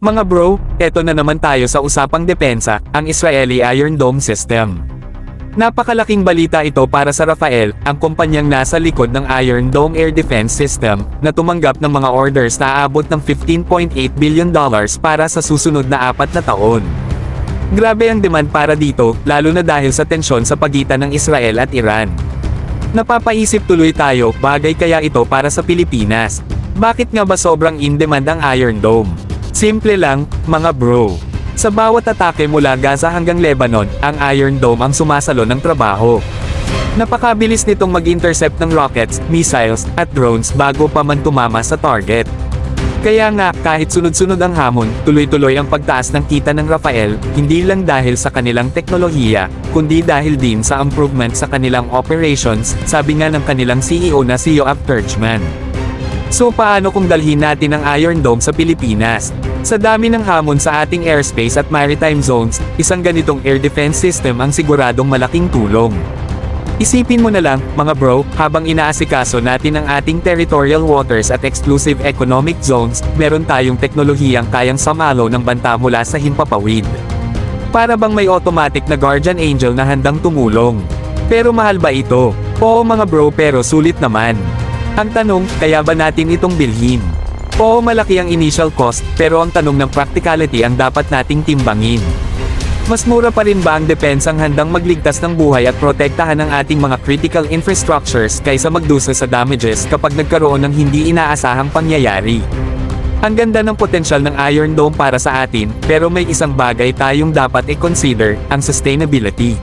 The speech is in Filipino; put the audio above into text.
Mga bro, eto na naman tayo sa usapang depensa, ang Israeli Iron Dome System. Napakalaking balita ito para sa Rafael, ang kumpanyang nasa likod ng Iron Dome Air Defense System, na tumanggap ng mga orders na aabot ng $15.8 billion para sa susunod na 4 na taon. Grabe ang demand para dito, lalo na dahil sa tensyon sa pagitan ng Israel at Iran. Napapaisip tuloy tayo, bagay kaya ito para sa Pilipinas? Bakit nga ba sobrang in-demand ang Iron Dome? Simple lang, mga bro. Sa bawat atake mula Gaza hanggang Lebanon, ang Iron Dome ang sumasalo ng trabaho. Napakabilis nitong mag-intercept ng rockets, missiles, at drones bago pa man tumama sa target. Kaya nga, kahit sunod-sunod ang hamon, tuloy-tuloy ang pagtaas ng kita ng Rafael, hindi lang dahil sa kanilang teknolohiya, kundi dahil din sa improvement sa kanilang operations, sabi nga ng kanilang CEO na si Yoav Turchman. So paano kung dalhin natin ang Iron Dome sa Pilipinas? Sa dami ng hamon sa ating airspace at maritime zones, isang ganitong air defense system ang siguradong malaking tulong. Isipin mo na lang, mga bro, habang inaasikaso natin ang ating territorial waters at exclusive economic zones, meron tayong teknolohiyang kayang samalo ng banta mula sa himpapawid. Para bang may automatic na guardian angel na handang tumulong. Pero mahal ba ito? Oo mga bro, pero sulit naman. Ang tanong, kaya ba natin itong bilhin? Oo, malaki ang initial cost, pero ang tanong ng practicality ang dapat nating timbangin. Mas mura pa rin ba ang depensang handang magligtas ng buhay at protektahan ang ating mga critical infrastructures kaysa magdusa sa damages kapag nagkaroon ng hindi inaasahang pangyayari? Ang ganda ng potensyal ng Iron Dome para sa atin, pero may isang bagay tayong dapat i-consider, ang sustainability.